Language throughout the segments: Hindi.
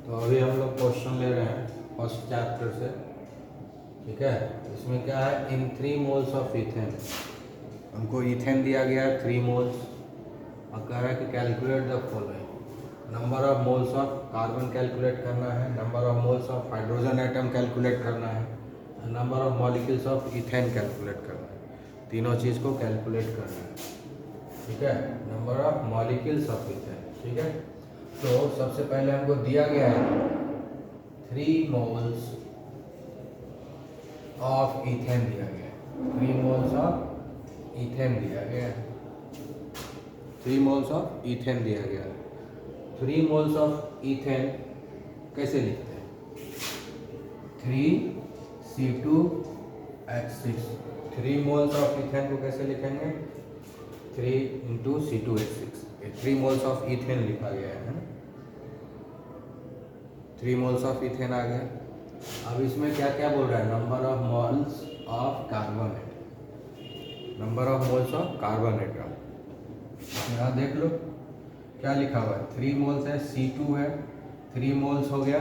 तो अभी हम लोग क्वेश्चन ले रहे हैं फर्स्ट चैप्टर से, ठीक है। इसमें क्या है, इन 3 मोल्स ऑफ इथेन, हमको इथेन दिया गया है 3 मोल्स और कह रहा है कि calculate the following. Number of moles of carbon calculate करना है, number of moles of hydrogen atom calculate करना है, number of molecules of ethane calculate करना है। तीनों चीज़ को कैलकुलेट करना है, ठीक है। Number of molecules of ethane, ठीक है। तो सबसे पहले हमको दिया गया है 3 मोल्स ऑफ इथेन दिया गया है, 3 मोल्स ऑफ इथेन दिया गया है, 3 मोल्स ऑफ इथेन दिया गया है। 3 मोल्स ऑफ इथेन कैसे लिखते हैं? 3C2H6। 3 मोल्स ऑफ इथेन को कैसे लिखेंगे? 3 × C2H6। 3 मोल्स ऑफ इथेन लिखा गया है ना, 3 मोल्स ऑफ इथेन आ गया। अब इसमें क्या क्या बोल रहा है? Number of moles of carbon atom, number of moles of carbon atom. यहाँ देख लो क्या लिखा हुआ है, 3 मोल्स है, C2 है, 3 मोल्स हो गया,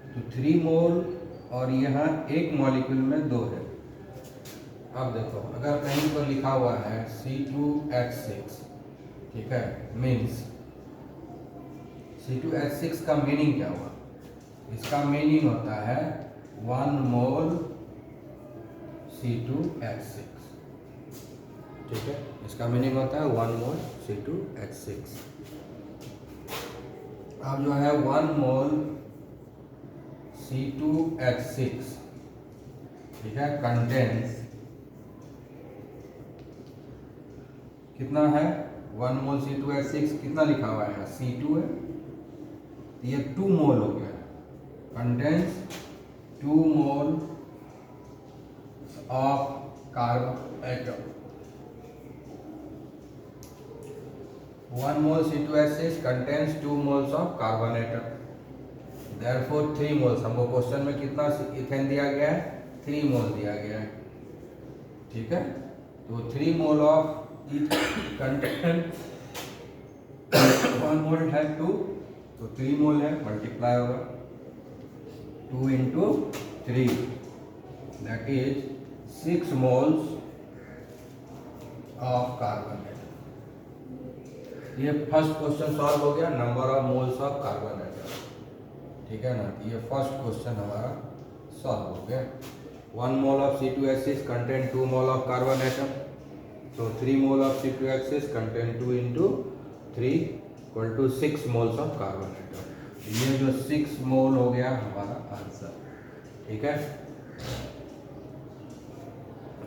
तो 3 मोल और यहाँ एक मॉलिक्यूल में 2 है। अब देखो अगर कहीं पर लिखा हुआ है C2H6, ठीक है, मीन्स C2H6 का मीनिंग क्या हुआ? इसका मीनिंग होता है 1 मोल C2H6, ठीक है। इसका मीनिंग होता है 1 मोल C2H6। अब जो है 1 मोल C2H6, ठीक है, कंटेंस कितना है? 1 मोल C2H6 कितना लिखा हुआ है? C2 है, ये 2 मोल हो गया, contains 2 mole of carbon atom. 1 mole C2H6 contains 2 moles of carbon atom, therefore 3 moles. हमको क्वेश्चन में कितना इथेन दिया गया है? 3 मोल दिया गया है, ठीक है। तो 3 मोल ऑफ कंटेन 1 मोल है 2, तो 3 मोल है, मल्टीप्लाई होगा 2 × 3, that is 6 moles of carbon atom. ये फर्स्ट क्वेश्चन सॉल्व हो गया, number of moles of carbon atom, ठीक है ना। ये फर्स्ट क्वेश्चन हमारा सॉल्व हो गया। 1 mole of C2H6 contain 2 mole of carbon atom, तो 3 mole of C2H6 contain 2 × 3 = 6 moles of carbon atom. ये जो 6 मोल हो गया हमारा आंसर, ठीक है।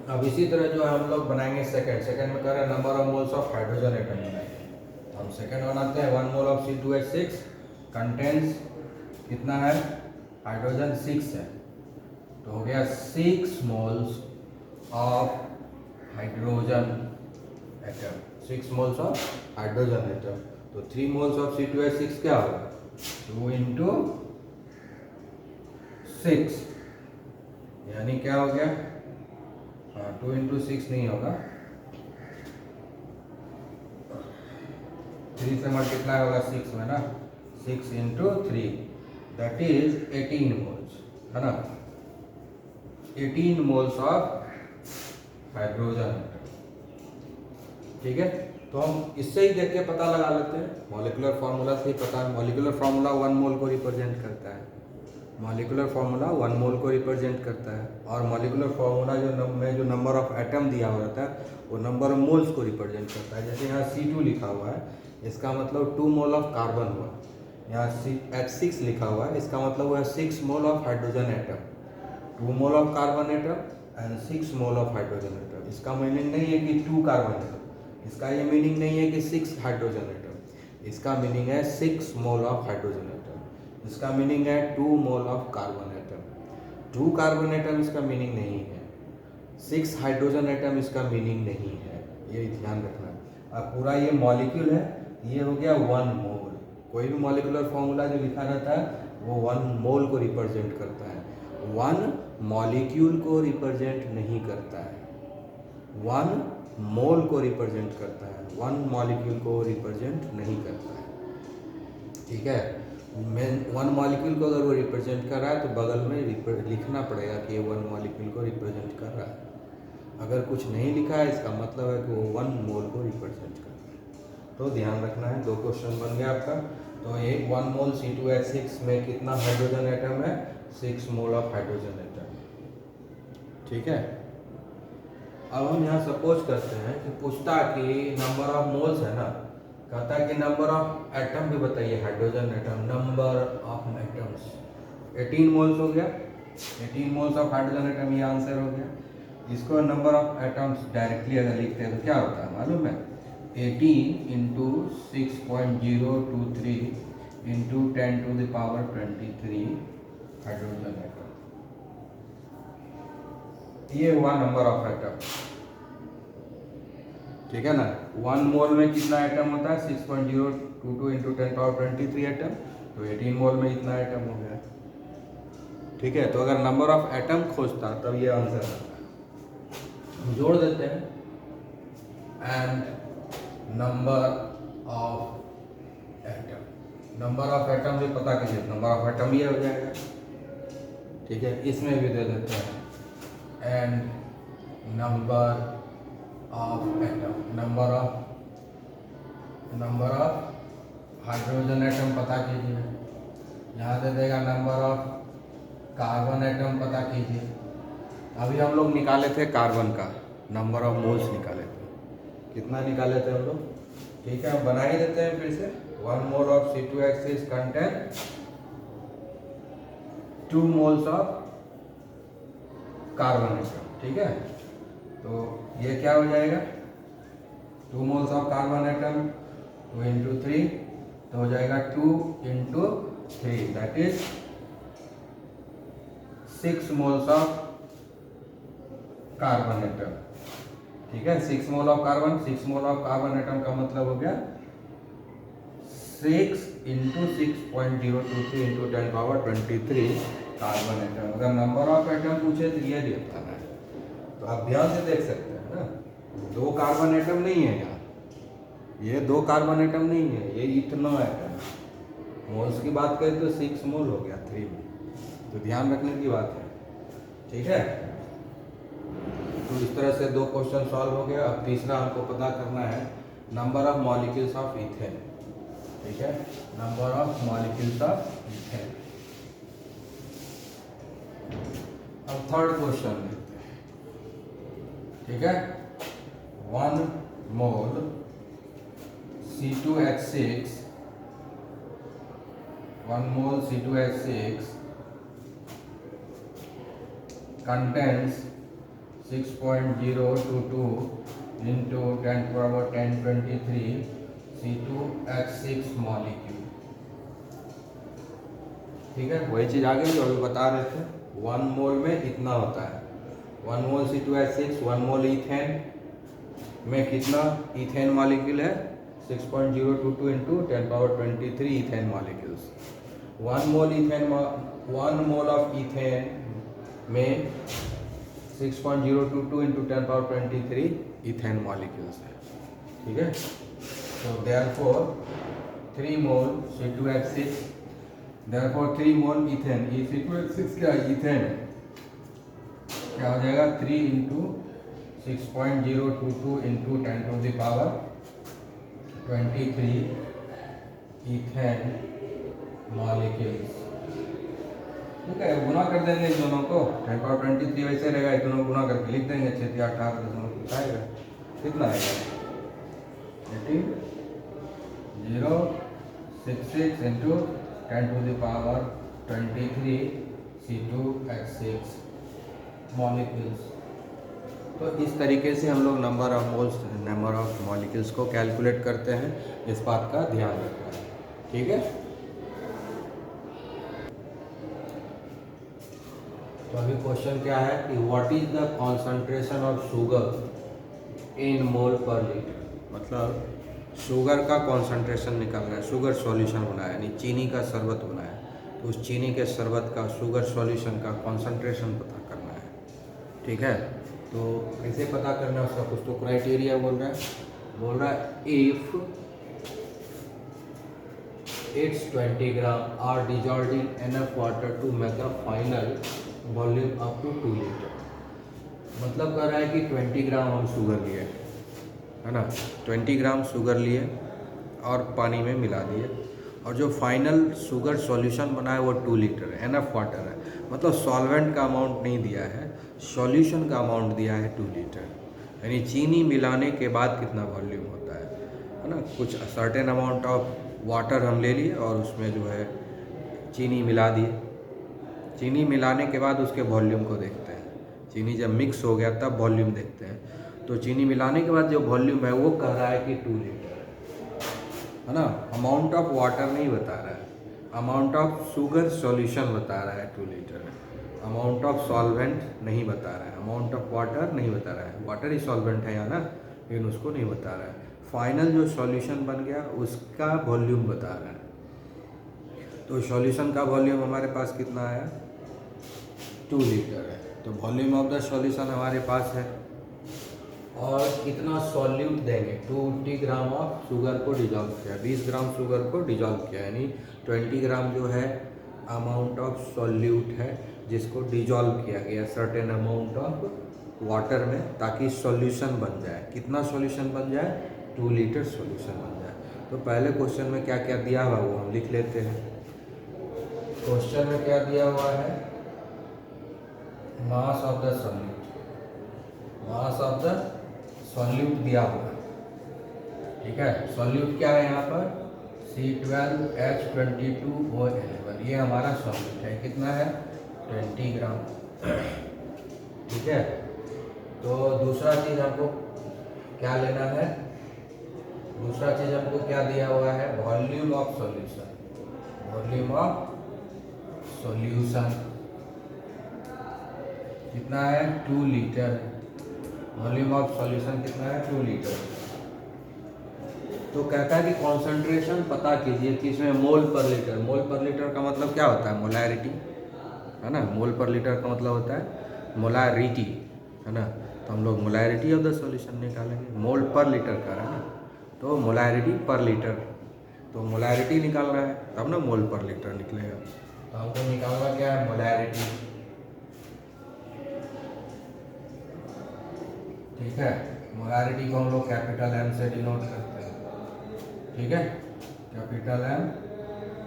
अब इसी तरह जो हम लोग बनाएंगे सेकंड में कर रहे हैं number of moles of hydrogen atom बनाएंगे। हम सेकंड बनाते हैं 1 मोल ऑफ C2H6 कंटेंस कितना है? हाइड्रोजन 6 है, तो हो गया 6 moles of hydrogen atom, 6 moles of hydrogen atom. तो 3 मोल्स ऑफ C2H6 क्या होगा? 2 × 6, यानी क्या हो गया? 2 × 6 नहीं होगा, 3 से मल्टीप्लाई होगा 6 में ना, 6 × 3 दैट इज 18 मोल्स, है ना, 18 मोल्स ऑफ हाइड्रोजन, ठीक है। तो हम इससे ही देख के पता लगा लेते हैं, मॉलिक्यूलर फार्मूला से ही पता है। मॉलिक्यूलर फार्मूला 1 मोल को रिप्रेजेंट करता है, मॉलिक्यूलर फार्मूला 1 मोल को रिप्रेजेंट करता है, और मॉलिक्यूलर फार्मूला जो नंबर ऑफ एटम दिया हुआ रहता है वो नंबर ऑफ मोल्स को रिप्रेजेंट करता है। जैसे यहाँ C2 लिखा हुआ है, इसका मतलब 2 मोल ऑफ कार्बन हुआ। यहाँ H6 लिखा हुआ है, इसका मतलब हुआ 6 mole of hydrogen atom, 2 mole of carbon atom and 6 mole of hydrogen atom. इसका मीनिंग नहीं है कि 2 कार्बन एटम, इसका ये मीनिंग नहीं है कि 6 हाइड्रोजन एटम, इसका मीनिंग है 6 मोल ऑफ हाइड्रोजन एटम। इसका मीनिंग है 2 mole of carbon atom, 2 carbon atom इसका मीनिंग नहीं है, 6 हाइड्रोजन एटम इसका मीनिंग नहीं है, ये ध्यान रखना। अब पूरा ये मॉलिक्यूल है, ये हो गया 1 मोल। कोई भी मॉलिक्यूलर फॉर्मूला जो लिखा रहता है वो 1 मोल को रिप्रेजेंट करता है, 1 मॉलिक्यूल को रिप्रेजेंट नहीं करता है, 1 मोल को रिप्रेजेंट करता है, 1 मॉलिक्यूल को रिप्रेजेंट नहीं करता है, ठीक है। मेन वन मॉलिक्यूल को अगर वो रिप्रेजेंट कर रहा है तो बगल में लिखना पड़ेगा कि ये वन मॉलिक्यूल को रिप्रेजेंट कर रहा है। अगर कुछ नहीं लिखा है इसका मतलब है कि वो वन मोल को रिप्रेजेंट कर रहा है। तो ध्यान रखना है। 2 क्वेश्चन बन गया आपका। तो एक 1 मोल C2H6 में कितना हाइड्रोजन एटम है? 6 मोल ऑफ हाइड्रोजन एटम। ठीक है। अब हम यहाँ सपोज करते हैं कि पूछता कि नंबर ऑफ मोल्स है ना, कहता है कि नंबर ऑफ एटम भी बताइए, hydrogen atom, number of atoms 18 moles हो गया। 18 मोल्स ऑफ हाइड्रोजन एटम, ये आंसर हो गया। इसको नंबर ऑफ एटम्स डायरेक्टली अगर लिखते हैं तो क्या होता है मालूम है? 18 इंटू 6.023 इंटू 10⁻23 हाइड्रोजन एटम। ये हुआ नंबर ऑफ एटम। ठीक है ना। 1 मोल में कितना एटम होता है? 6.022 इंटू 10⁻23 एटम। तो 18 मोल में इतना एटम हो गया। ठीक है। तो अगर नंबर ऑफ एटम खोजता तब ये आंसर आता है। जोड़ देते हैं, and number of atom. Number of atom भी पता कीजिए, नंबर ऑफ एटम ये हो जाएगा। ठीक है। इसमें भी दे देते हैं, and number of atom, number of hydrogen atom पता कीजिए। यहाँ दे देगा नंबर ऑफ कार्बन एटम पता कीजिए। अभी हम लोग निकाले थे कार्बन का नंबर ऑफ मोल्स निकाले थे, कितना निकाले थे हम लोग? ठीक है, हम बना ही देते हैं फिर से। 1 mole of C2H6 contain 2 moles of carbon atom. ठीक है। तो ये क्या हो जाएगा? 2 moles of carbon atom, 2 into 3 तो हो जाएगा 2 into 3, that is 6 moles of carbon atom. ठीक है। 6 mole of carbon, 6 mole of carbon atom का मतलब हो गया 6 इंटू 6.023 इंटू 10⁻23 कार्बन एटम। अगर नंबर ऑफ एटम पूछे तो ये देता है। तो आप ध्यान से देख सकते हैं ना, 2 कार्बन एटम नहीं है यहाँ, ये 2 कार्बन एटम नहीं है, ये इतना एटम है। मोल्स की बात करें तो 6 मोल हो गया 3 में। तो ध्यान रखने की बात है। ठीक है। तो इस तरह से 2 क्वेश्चन सॉल्व हो गया। अब तीसरा हमको पता करना है number of molecules of ethane. ठीक है। Number of molecules of ethane. अब थर्ड क्वेश्चन देखते हैं। ठीक है। 1 मोल C2H6, 1 मोल C2H6 contains 6.022 into 10⁻10⁻23 C2H6 molecule. ठीक है। वही चीज आगे जो अभी बता रहे थे, 1 मोल में इतना होता है। 1 मोल C2H6, 1 मोल इथेन में कितना इथेन मॉलिक्यूल है? 6.022 into 10⁻23 ethane molecules. 1 mole ethane, 1 mole of ethane में 6.022 इंटू 10⁻23 इथेन मॉलिक्यूल्स है। ठीक है। तो देयरफॉर 3 मोल C2H6, देयरफॉर 3 मोल इथेन, ये C2H6 क्या इथेन है, क्या हो जाएगा? 3 इंटू 6.022 इंटू 10⁻23 इथेन मॉलिक्यूल्स। ठीक है। गुना कर देंगे इन दोनों को, 10⁻23 वैसे रहेगा, इन दोनों गुना करके लिख देंगे 6×3 = 18 आएगा। कितना आएगा? 18,066 इंटू 10⁻23 C2H6 मॉलिक्यूल्स। तो इस तरीके से हम लोग number of moles, number of molecules को कैलकुलेट करते हैं। इस बात का ध्यान रखना है। ठीक है। तो अभी क्वेश्चन क्या है कि what is the concentration of sugar in mole per litre. मतलब शुगर का कॉन्सेंट्रेशन निकालना है। शुगर सॉल्यूशन बनाया, यानी चीनी का शरबत बनाया, तो उस चीनी के शरबत का, शुगर सॉल्यूशन का कॉन्सेंट्रेशन पता करना है। ठीक है। तो कैसे पता करना है उसका कुछ तो क्राइटेरिया बोल रहा है if its 20 gram are dissolved in enough water to make a final volume up to 2 litre. मतलब कह रहा है कि 20 ग्राम हम शुगर लिए, है ना, 20 ग्राम शुगर लिए और पानी में मिला दिए, और जो फाइनल शुगर सॉल्यूशन बना है वो 2 लीटर है, एनफ वाटर है। मतलब सॉल्वेंट का अमाउंट नहीं दिया है, सॉल्यूशन का अमाउंट दिया है 2 लीटर। यानी चीनी मिलाने के बाद कितना वॉल्यूम होता है ना। कुछ सर्टेन अमाउंट ऑफ वाटर हम ले लिए और उसमें जो है चीनी मिला दिए। चीनी मिलाने के बाद उसके वॉल्यूम को देखते हैं, चीनी जब मिक्स हो गया तब वॉल्यूम देखते हैं। तो चीनी मिलाने के बाद जो वॉल्यूम है वो कह रहा है कि 2 लीटर है ना। अमाउंट ऑफ वाटर नहीं बता रहा है, अमाउंट ऑफ शुगर सॉल्यूशन बता रहा है 2 लीटर। अमाउंट ऑफ सॉल्वेंट नहीं बता रहा है, अमाउंट ऑफ वाटर नहीं बता रहा है। वाटर ही सॉल्वेंट है यहाँ ना, लेकिन उसको नहीं बता रहा है। फाइनल जो सॉल्यूशन बन गया उसका वॉल्यूम बता रहा है। तो सॉल्यूशन का वॉल्यूम हमारे पास कितना आया, 2 लीटर है। तो वॉल्यूम ऑफ द सॉल्यूशन हमारे पास है, और कितना सॉल्यूट देंगे, 20 ग्राम ऑफ शुगर को डिजॉल्व किया, 20 ग्राम शुगर को डिजॉल्व किया, यानी 20 ग्राम जो है अमाउंट ऑफ सॉल्यूट है जिसको डिजॉल्व किया गया सर्टेन अमाउंट ऑफ वाटर में, ताकि सॉल्यूशन बन जाए। कितना सॉल्यूशन बन जाए, 2 लीटर सॉल्यूशन बन जाए। तो पहले क्वेश्चन में क्या क्या दिया हुआ वो हम लिख लेते हैं। क्वेश्चन में क्या दिया हुआ है, मास of the solute, mass of the solute दिया हुआ है, ठीक है। सॉल्यूट क्या है यहाँ पर, C12H22O11, ये हमारा सॉल्यूट है। कितना है, 20 ग्राम, ठीक है। तो दूसरा चीज़ हमको क्या लेना है, दूसरा चीज़ हमको क्या दिया हुआ है, volume of solution, volume of solution कितना है, 2 लीटर। वॉल्यूम ऑफ सॉल्यूशन कितना है, 2 लीटर। तो कहता है कि कॉन्सेंट्रेशन पता कीजिए कि इसमें मोल पर लीटर, मोल पर लीटर का मतलब क्या होता है, मोलैरिटी, है ना। मोल पर लीटर का मतलब होता है मोलैरिटी, है ना। तो हम लोग मोलैरिटी ऑफ द सॉल्यूशन निकालेंगे, मोल पर लीटर का है ना, तो मोलैरिटी पर लीटर। तो मोलैरिटी निकालना है तब ना मोल पर लीटर निकलेगा। तो हमको निकालना क्या है, मोलैरिटी, ठीक है। मोलैरिटी को हम लोग कैपिटल एम से डिनोट करते हैं, ठीक है। कैपिटल एम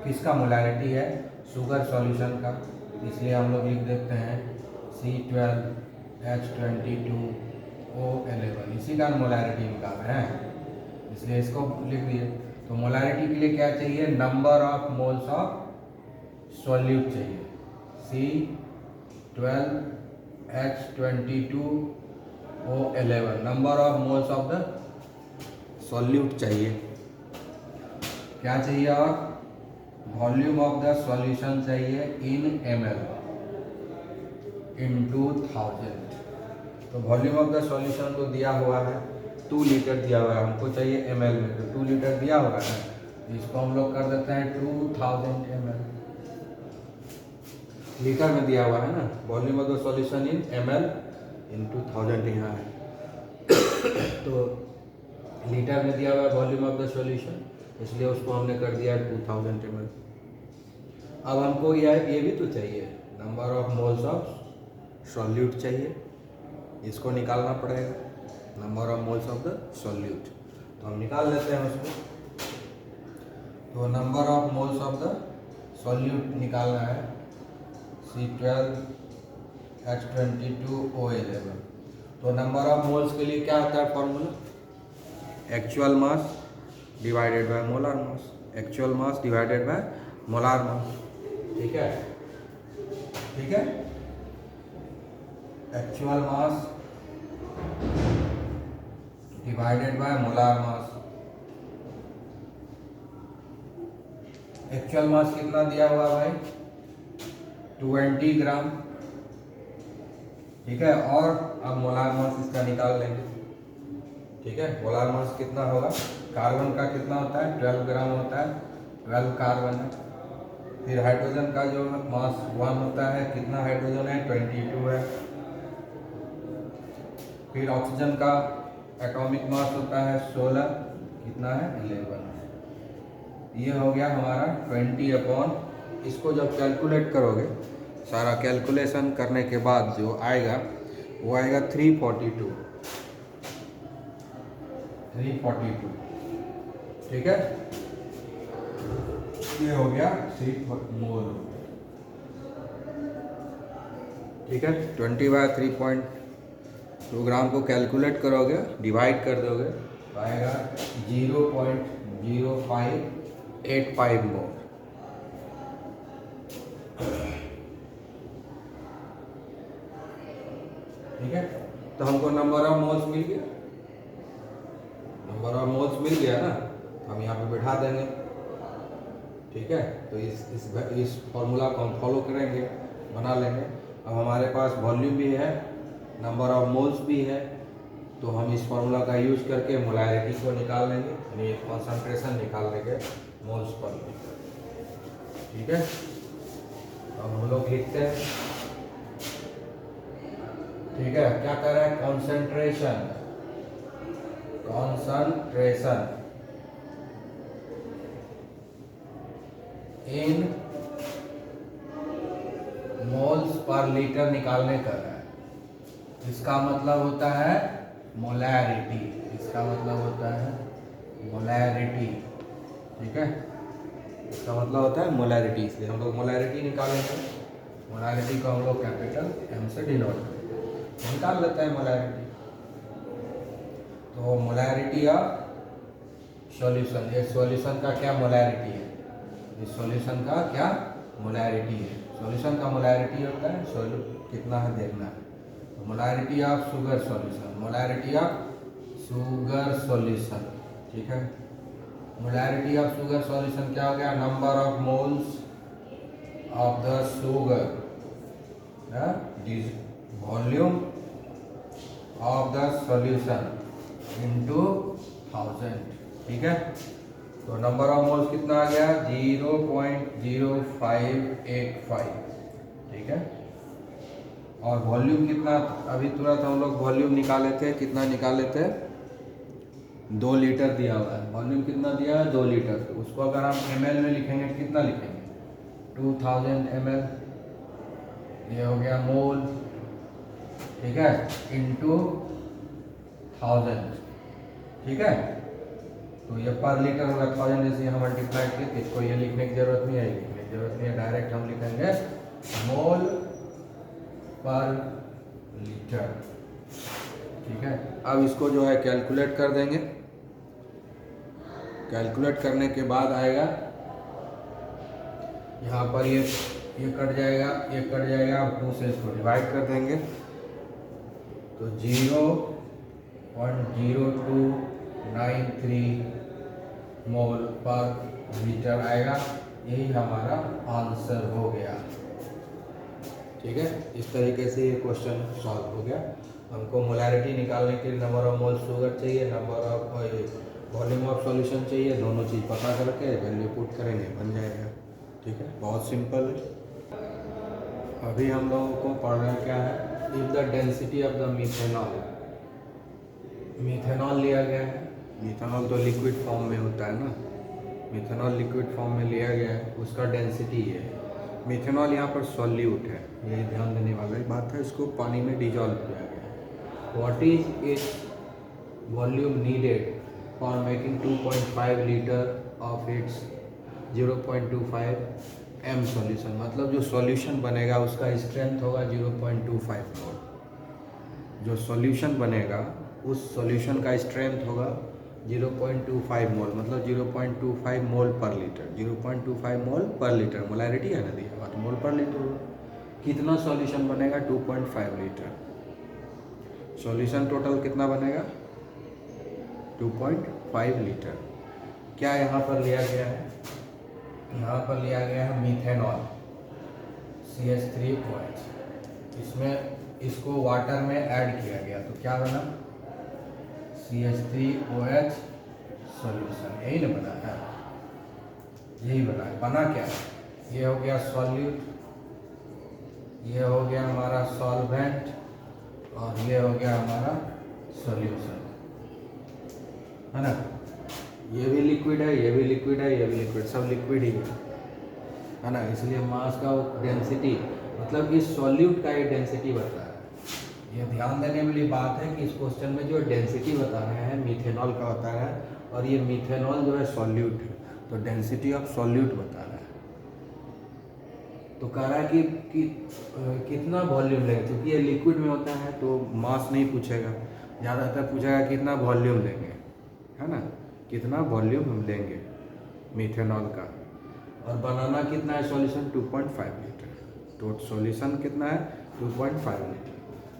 किसका मोलैरिटी है, शुगर सॉल्यूशन का, इसलिए हम लोग लिख देते हैं C12H22O11, इसी का मोलैरिटी निकाल रहे हैं, इसलिए इसको लिख दिए। तो मोलैरिटी के लिए क्या चाहिए, number of moles of solute चाहिए, C12H22O11, number of moles of the solute चाहिए। क्या चाहिए, और वॉल्यूम ऑफ द सॉल्यूशन चाहिए इन ml इंटू 1000। तो वॉल्यूम ऑफ द सॉल्यूशन तो दिया हुआ है 2 लीटर दिया हुआ है, हमको चाहिए ml में, तो 2 लीटर दिया हुआ है, इसको हम लोग कर देते हैं 2000 ml। लीटर में दिया हुआ है ना, volume of the solution in ml into 1000 यहाँ है। तो लीटर में दिया हुआ है वॉल्यूम ऑफ द सॉल्यूशन, इसलिए उसको हमने कर दिया 2000 ml। अब हमको ये भी तो चाहिए, number of moles of solute चाहिए, इसको निकालना पड़ेगा, number of moles of the solute. तो हम निकाल लेते हैं उसको। तो number of moles of the solute निकालना है, C12H22O11। तो नंबर ऑफ मोल्स के लिए क्या होता है formula, actual mass divided by molar mass, actual mass divided by molar mass, ठीक है, ठीक है। Actual mass divided by molar mass. Actual mass कितना दिया हुआ भाई, 20 ग्राम, ठीक है। और अब मोलार मास इसका निकाल लेंगे, ठीक है। मोलार मास कितना होगा, कार्बन का कितना होता है, 12 ग्राम होता है, 12 कार्बन है। फिर हाइड्रोजन का जो मास 1 होता है, कितना हाइड्रोजन है, 22 है। फिर ऑक्सीजन का एटॉमिक मास होता है 16, कितना है, 11 है। ये हो गया हमारा 20 अपॉन, इसको जब कैलकुलेट करोगे, सारा कैलकुलेशन करने के बाद जो आएगा वो आएगा 342, ठीक है। ये हो गया 3 मोल, ठीक है। 20/3.2 ग्राम को कैलकुलेट करोगे, डिवाइड कर दोगे तो आएगा 0.0585 मोल, ठीक है। तो हमको नंबर ऑफ मोल्स मिल गया, नंबर ऑफ मोल्स मिल गया ना, हम यहाँ पे बैठा देंगे, ठीक है। तो इस फॉर्मूला को हम फॉलो करेंगे, बना लेंगे। अब हमारे पास वॉल्यूम भी है, नंबर ऑफ मोल्स भी है, तो हम इस फॉर्मूला का यूज करके मोलैरिटी को निकाल लेंगे, यानी कॉन्सेंट्रेशन निकाल लेंगे मोल्स पर लीटर, ठीक है। अब हम लोग लिखते हैं, ठीक है। क्या कर रहे हैं, concentration in moles per litre निकालने कर रहा है। इसका मतलब होता है मोलैरिटी, इसका मतलब होता है मोलैरिटी, ठीक है। इसका मतलब होता है मोलैरिटी, इसलिए हम लोग मोलैरिटी निकालेंगे। मोलैरिटी को हम लोग कैपिटल M से डिनोट करेंगे, निकाल लेते हैं मोलैरिटी। तो मोलैरिटी ऑफ सॉल्यूशन, ये सॉल्यूशन का क्या मोलैरिटी है, इस सॉल्यूशन का क्या मोलैरिटी है। सॉल्यूशन का मोलैरिटी होता है कितना है देखना है। तो molarity of sugar solution, molarity of sugar solution, ठीक है। मोलैरिटी ऑफ शुगर सॉल्यूशन क्या हो गया, number of moles of the sugar, volume of the solution into 1000, ठीक है। तो नंबर ऑफ मोल्स कितना आ गया, 0.0585, ठीक है। और वॉल्यूम कितना, अभी तुरंत हम लोग वॉल्यूम निकाले थे, कितना निकाले थे, 2 लीटर दिया हुआ है, वॉल्यूम कितना दिया है 2 लीटर। तो उसको अगर हम ml में लिखेंगे कितना लिखेंगे, 2000 ml, ये हो गया मोल, ठीक है, इनटू 1000, ठीक है। तो ये पर लीटर होगा 1000, जैसे यहाँ मल्टीप्लाई किए, इसको ये लिखने की जरूरत नहीं है, लिखने की जरूरत नहीं है, डायरेक्ट हम लिखेंगे मोल पर लीटर, ठीक है। अब इसको जो है कैलकुलेट कर देंगे, कैलकुलेट करने के बाद आएगा यहाँ पर ये कट जाएगा, ये कट जाएगा, अब 2 से इसको डिवाइड कर देंगे तो 0.0293 मोल पर लीटर आएगा। यही हमारा आंसर हो गया, ठीक है। इस तरीके से ये क्वेश्चन सॉल्व हो गया। हमको मोलैरिटी निकालने के लिए नंबर ऑफ मोल शुगर चाहिए, number of volume of solution चाहिए, दोनों चीज़ पता करके वैल्यू पुट करेंगे, बन जाएगा, ठीक है। बहुत सिंपल है। अभी हम लोगों को पढ़ना क्या है, if the density of the methanol, methanol लिया गया है, मिथेनॉल तो लिक्विड फॉर्म में होता है ना, मिथेनॉल लिक्विड फॉर्म में लिया गया है, उसका डेंसिटी है। मिथेनॉल यहाँ पर सॉल्यूट है, ये ध्यान देने वाली बात है, इसको पानी में डिजॉल्व किया गया है। What is its volume needed for making 2.5 litre of its 0.25 m solution, मतलब जो सॉल्यूशन बनेगा उसका स्ट्रेंथ होगा 0.25 मोल। जो सॉल्यूशन बनेगा उस सॉल्यूशन का स्ट्रेंथ होगा 0.25 मोल, मतलब 0.25 मोल पर लीटर, 0.25 मोल पर लीटर, मोलैरिटी है ना दिया हुआ, तो मोल पर लीटर होगा। कितना सॉल्यूशन बनेगा, 2.5 लीटर। सॉल्यूशन टोटल कितना बनेगा, 2.5 लीटर। क्या यहाँ पर लिया गया है, यहाँ पर लिया गया है मिथेनॉल CH3OH, इसमें इसको वाटर में ऐड किया गया, तो क्या बना, CH3OH सॉल्यूशन, यही ना बना है, यही बना है। बना क्या, ये हो गया सॉल्यूट, ये हो गया हमारा सॉल्वेंट, और ये हो गया हमारा सॉल्यूशन, है ना। ये भी लिक्विड है, ये भी लिक्विड है, ये भी लिक्विड, सब लिक्विड ही है ना। इसलिए मास का डेंसिटी मतलब इस सॉल्यूट का ये डेंसिटी बता रहा है। ये ध्यान देने वाली बात है कि इस क्वेश्चन में जो डेंसिटी बता रहे हैं मीथेनॉल का बता रहा है, और ये मीथेनॉल जो है सॉल्यूट है, तो डेंसिटी ऑफ सॉल्यूट बता रहा है। तो कह रहा है कि कितना वॉल्यूम लेंगे, क्योंकि ये लिक्विड में होता है तो मास नहीं पूछेगा, ज़्यादातर पूछेगा कितना वॉल्यूम लेंगे, है ना, कितना वॉल्यूम हम लेंगे मीथेनॉल का। और बनाना कितना है सॉल्यूशन 2.5 लीटर, तो सॉल्यूशन कितना है 2.5 लीटर।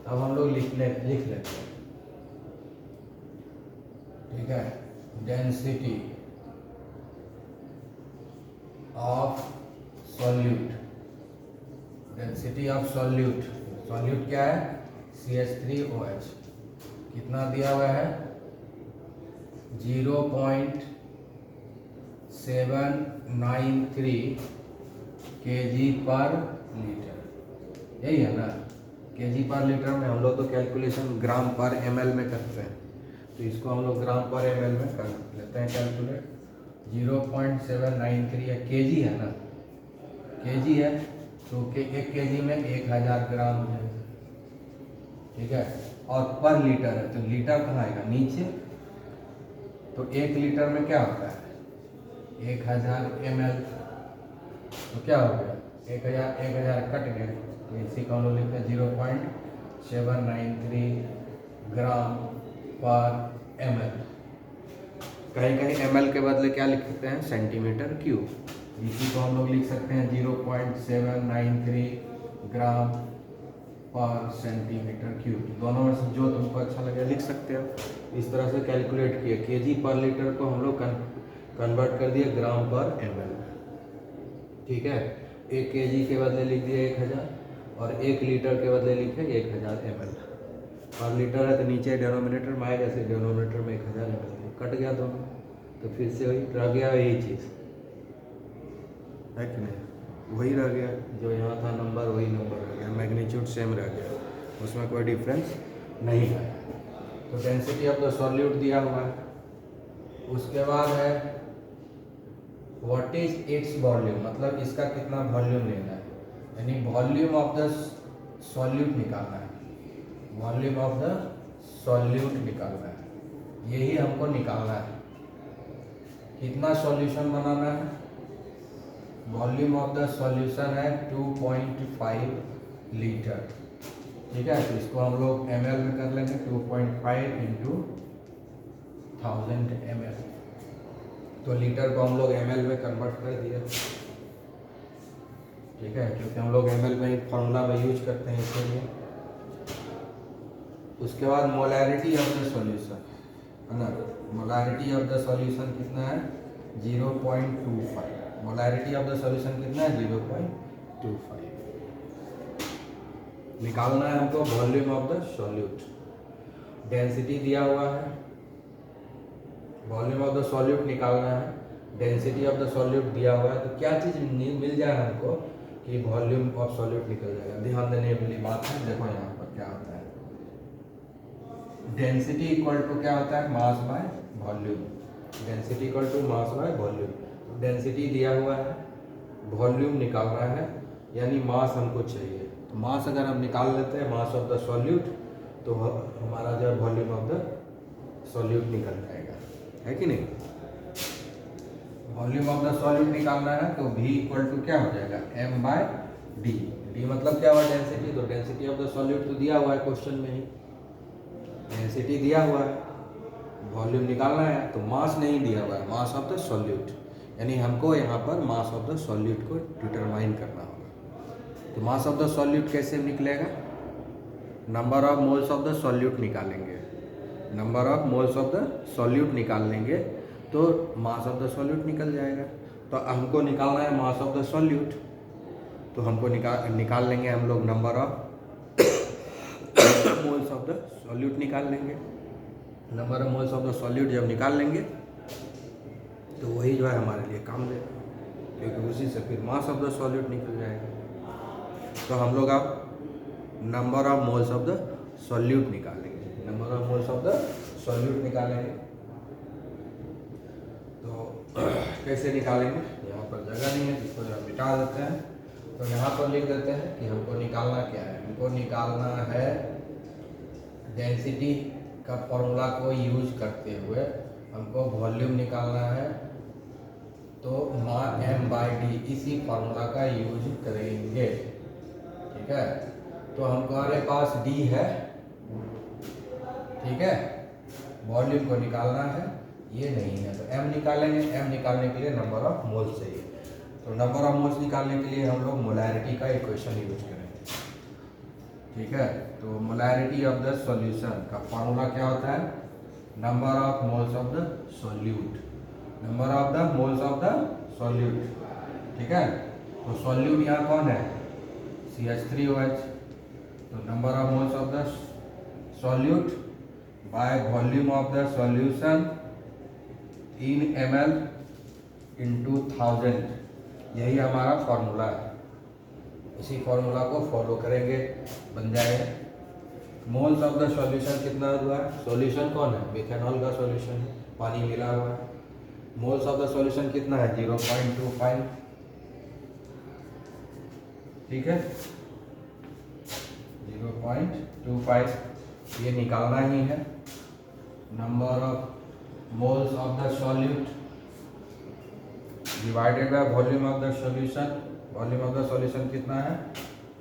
अब हम लोग लिख लेते हैं, ठीक है, density of solute, density of solute, solute क्या है CH3OH, कितना दिया हुआ है 0.793 kg पर लीटर, यही है ना। kg पर लीटर में हम लोग तो कैलकुलेशन ग्राम पर ml में करते हैं, तो इसको हम लोग ग्राम पर ml में कर लेते हैं कैलकुलेट। 0.793 है, kg है ना, kg है तो एक kg में 1000 ग्राम हो जाएगा, ठीक है। और पर लीटर है तो लीटर कहाँ आएगा नीचे, तो 1 लीटर में क्या होता है 1000 ml, तो क्या हो गया 1000 कट गए, तो इसी को हम लोग लिखते हैं 0.793 ग्राम पर ml। कहीं कहीं ml के बदले क्या लिखते हैं सेंटीमीटर क्यूब, इसी को हम लोग लिख सकते हैं 0.793 ग्राम पर सेंटीमीटर क्यूब। दोनों में से जो तुमको अच्छा लगे लिख सकते हो। इस तरह से कैलकुलेट किए, केजी पर लीटर को हम लोग कन्वर्ट कर दिए ग्राम पर ml, ठीक है। 1 केजी के बदले लिख दिए 1000, और 1 लीटर के बदले लिखे 1000 ml। पर लीटर है तो नीचे डिनोमिनेटर में आएगा, जैसे डिनोमिनेटर में 1000 ml कट गया दोनों, तो फिर से वही रह गया, यही चीज़ है कि नहीं, वही रह गया, जो यहाँ था नंबर वही नंबर रह गया, मैग्नीट्यूड सेम रह गया, उसमें कोई डिफरेंस नहीं है। तो डेंसिटी ऑफ द सॉल्यूट दिया हुआ है। उसके बाद है व्हाट इज इट्स वॉल्यूम, मतलब इसका कितना वॉल्यूम लेना है, यानी वॉल्यूम ऑफ द सॉल्यूट निकालना है, वॉल्यूम ऑफ द सॉल्यूट निकालना है, यही हमको निकालना है। कितना सॉल्यूशन बनाना है, वॉल्यूम ऑफ द सॉल्यूशन है 2.5 लीटर, ठीक है। तो इसको हम लोग ml में कर लेंगे, 2.5 इंटू 1000 ml, तो लीटर को हम लोग ml में कन्वर्ट कर दिया, ठीक है, क्योंकि हम लोग ml में ही फॉर्मूला में यूज करते हैं इसलिए। उसके बाद मोलैरिटी ऑफ द सॉल्यूशन है ना, मोलैरिटी ऑफ द सॉल्यूशन कितना है 0.25, मोलैरिटी ऑफ द सॉल्यूशन कितना है 0.25। निकालना है हमको volume of the solute, density दिया हुआ है, वॉल्यूम ऑफ द सॉल्यूट निकालना है, डेंसिटी ऑफ द सॉल्यूट दिया हुआ है, तो क्या चीज़ मिल जाए हमको कि वॉल्यूम ऑफ सॉल्यूट निकल जाएगा। ध्यान देने वाली बात है, देखो यहाँ पर क्या होता है, डेंसिटी इक्वल टू क्या होता है mass by volume, density equal to mass by volume. Density दिया हुआ है, वॉल्यूम निकालना है, यानी मास हमको चाहिए, तो मास अगर हम निकाल लेते हैं मास ऑफ द सॉल्यूट, तो हमारा जो वॉल्यूम ऑफ द सॉल्यूट निकल जाएगा, है कि नहीं। वॉल्यूम ऑफ द सॉल्यूट निकालना है तो V इक्वल टू क्या हो जाएगा m/d, d मतलब क्या हुआ डेंसिटी, तो डेंसिटी ऑफ द सॉल्यूट तो दिया हुआ है क्वेश्चन में ही, डेंसिटी दिया हुआ है, वॉल्यूम निकालना है, तो मास नहीं दिया हुआ है, मास ऑफ द सॉल्यूट, यानी हमको यहाँ पर मास ऑफ द सॉल्यूट को डिटरमाइन करना होगा। तो मास ऑफ द सॉल्यूट कैसे निकलेगा, number of moles of the solute निकालेंगे, number of moles of the solute निकाल लेंगे तो मास ऑफ द सॉल्यूट निकल जाएगा। तो हमको निकालना है मास ऑफ द सॉल्यूट, तो हमको निकाल लेंगे हम लोग number of moles of the solute निकाल लेंगे। Number of moles of the solute जब निकाल लेंगे तो वही जो है हमारे लिए काम देगा, क्योंकि उसी से फिर मास ऑफ द सॉल्यूट निकल जाएगा। तो हम लोग अब number of moles of the solute निकालेंगे, number of moles of the solute निकालेंगे। कैसे निकालेंगे, यहाँ पर जगह नहीं है जिसको हम मिटा देते हैं। तो यहाँ पर लिख देते हैं कि हमको निकालना क्या है। हमको निकालना है डेंसिटी का फॉर्मूला को यूज करते हुए हमको वॉल्यूम निकालना है। तो m/d इसी फॉर्मूला का यूज करेंगे। ठीक है, तो हमारे पास d है। ठीक है, वॉल्यूम को निकालना है, ये नहीं है तो m निकालेंगे। m निकालने के लिए नंबर ऑफ मोल्स चाहिए। तो नंबर ऑफ मोल्स निकालने के लिए हम लोग मोलैरिटी का इक्वेशन यूज करेंगे। ठीक है, तो मोलैरिटी ऑफ द सॉल्यूशन का फॉर्मूला क्या होता है, number of moles of the solute, number of the moles of the solute. ठीक है, तो सॉल्यूट यहाँ कौन है, CH3OH। तो number of moles of the solute by volume of the solution in ml into 1000, यही हमारा फॉर्मूला है। इसी फॉर्मूला को फॉलो करेंगे, बन जाएगा। मोल्स ऑफ द सॉल्यूशन कितना हुआ है, सॉल्यूशन कौन है, मिथेनॉल का सॉल्यूशन है, पानी मिला हुआ है। मोल्स ऑफ द सॉल्यूशन कितना है, 0.25। ठीक है, 0.25 ये निकालना ही है। Number of moles of the solute divided by volume of the solution, volume of the solution कितना है,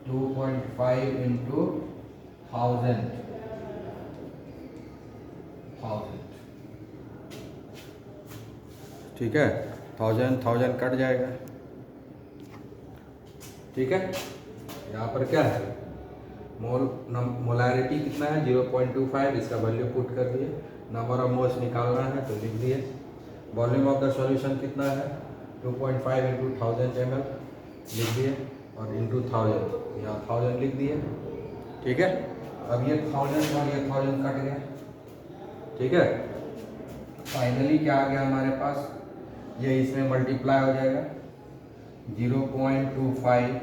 2.5 इंटू 1000। ठीक है, 1000 कट जाएगा। ठीक है, यहाँ पर क्या है, मोलैरिटी कितना है, 0.25, इसका वैल्यू पुट कर दिए। नंबर ऑफ मोल्स निकालना है तो लिख दिए। वॉल्यूम ऑफ द सॉल्यूशन कितना है, 2.5 इंटू 1000 ml लिख दिए, और इंटू 1000 यहाँ 1000 लिख दिए। ठीक है, अब ये 1000 और ये 1000 कट गया। ठीक है, फाइनली क्या आ गया हमारे पास, ये इसमें मल्टीप्लाई हो जाएगा, 0.25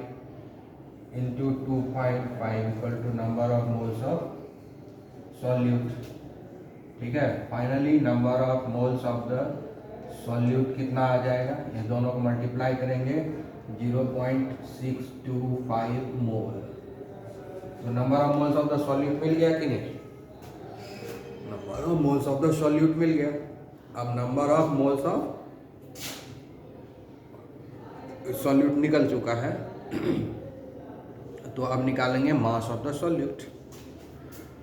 into 2.5 equal to number of moles of solute. ठीक है, finally number of moles of the solute कितना आ जाएगा, ये दोनों को मल्टीप्लाई करेंगे, 0.625 मोल। तो number of moles of the solute मिल गया कि नहीं, number of moles of the solute मिल गया। अब number of moles of solute निकल चुका है तो अब निकालेंगे मास ऑफ द सॉल्यूट।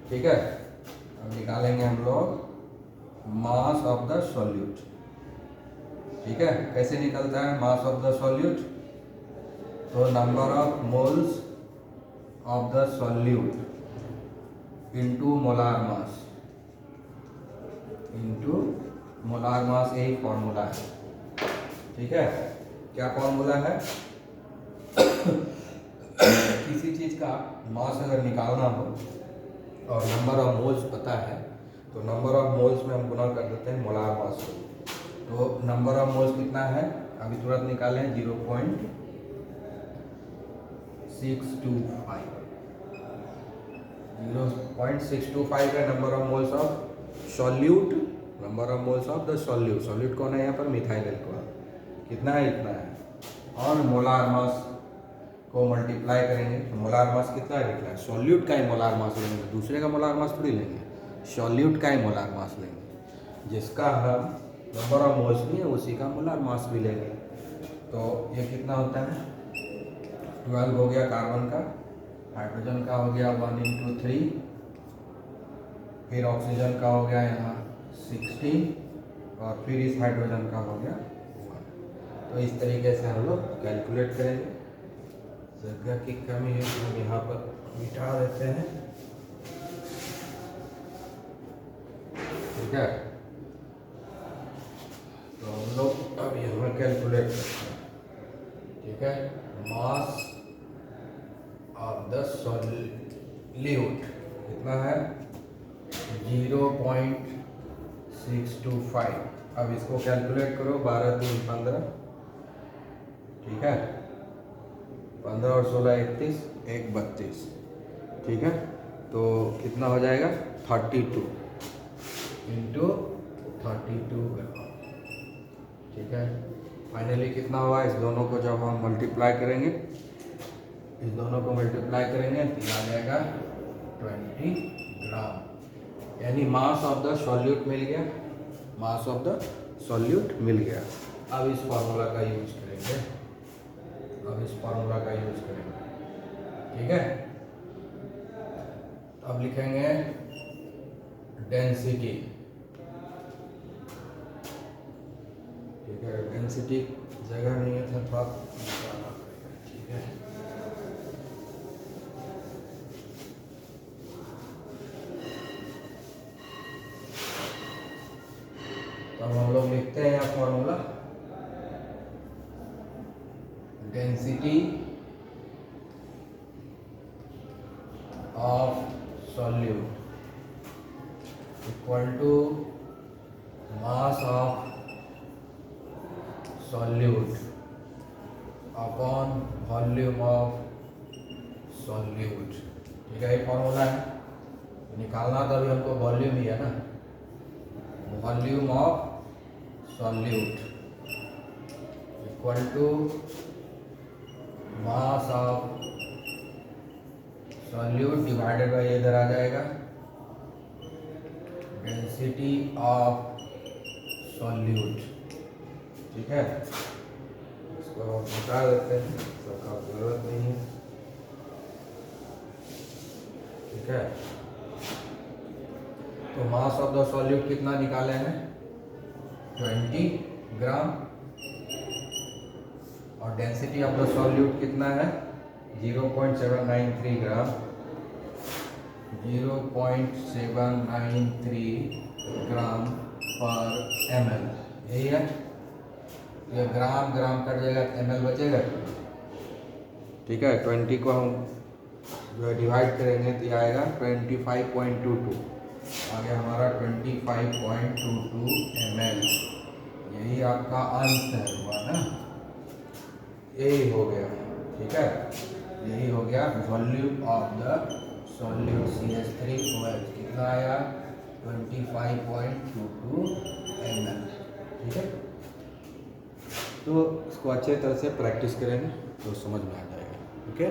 ठीक है, अब निकालेंगे हम लोग मास ऑफ द सॉल्यूट। ठीक है, कैसे निकलता है मास ऑफ द सॉल्यूट, तो number of moles of the solute into molar mass, into molar mass, यही फॉर्मूला है। ठीक है, क्या फॉर्मूला है किसी चीज का मास अगर निकालना हो और नंबर ऑफ मोल्स पता है तो नंबर ऑफ मोल्स में हम गुना कर देते हैं मोलार मास को। तो नंबर ऑफ मोल्स कितना है, अभी तुरंत निकालें, 0.625। 0.625 है number of moles of solute, number of moles of the solute. Solute कौन है यहाँ पर, मिथाइल अल्कोहल। कितना है, इतना है। और मोलार मास को मल्टीप्लाई करेंगे तो मोलार मास कितना है, निकला है। सॉल्यूट का ही मोलार मास लेंगे, दूसरे का मोलार मास थोड़ी लेंगे, सॉल्यूट का ही मोलार मास लेंगे, जिसका हम नंबर ऑफ मोल्स नहीं है उसी का मोलार मास भी लेंगे। तो ये कितना होता है, 12 हो गया कार्बन का, हाइड्रोजन का हो गया 1 इंटू 3, फिर ऑक्सीजन का हो गया यहाँ 16, और फिर इस हाइड्रोजन का हो गया 1। तो इस तरीके से हम लोग कैलकुलेट करेंगे। जगह की कमी है तो हम यहाँ पर मिटा देते हैं। ठीक है, तो हम लोग अब यहाँ कैलकुलेट करते हैं। ठीक है, मास ऑफ द सॉल्यूट कितना है, 0.625। अब इसको कैलकुलेट करो, 12 3 15। ठीक है, 15 और 16 31, 1 32। ठीक है, तो कितना हो जाएगा, 32 इंटू 32 करो। ठीक है, फाइनली कितना हुआ, इस दोनों को जब हम मल्टीप्लाई करेंगे, इस दोनों को मल्टीप्लाई करेंगे तो ये आ जाएगा 20 ग्राम, यानी मास ऑफ द सॉल्यूट मिल गया, मास ऑफ द सॉल्यूट मिल गया। अब इस फार्मूला का यूज करेंगे, अब इस फार्मूला का यूज करेंगे, ठीक है। अब लिखेंगे डेंसिटी, ठीक है, डेंसिटी जगह नहीं है तो थोड़ा निकालना पड़ेगा, ठीक है। तो अब हम लोग लिखते हैं यहाँ formula, density of solute equal to mass of solute upon volume of solute, ठीक है। ये फॉर्मूला है, निकालना तो अभी हमको वॉल्यूम ही है ना, volume of solute equal to mass of solute divided by, इधर आ जाएगा डेंसिटी ऑफ सॉल्यूट, ठीक है। इसको हटा देते हैं, इसका जरूरत नहीं है, ठीक है। तो मास ऑफ द सॉल्यूट कितना निकाले हैं, 20 ग्राम, और डेंसिटी ऑफ द सॉल्यूट कितना है 0.793 ग्राम, 0.793 ग्राम पर ml, यही है। ये ग्राम ग्राम कट जाएगा, ml बचेगा, ठीक है। 20 को हम जो डिवाइड करेंगे तो आएगा 25.22, आगे हमारा 25.22 ml, यही आपका आंसर हुआ ना, यही हो गया, ठीक है। यही हो गया volume of the solute CH3OH, कितना आया 25.22 ml, ठीक है। तो इसको अच्छे तरह से प्रैक्टिस करेंगे तो समझ में आ जाएगा, ओके।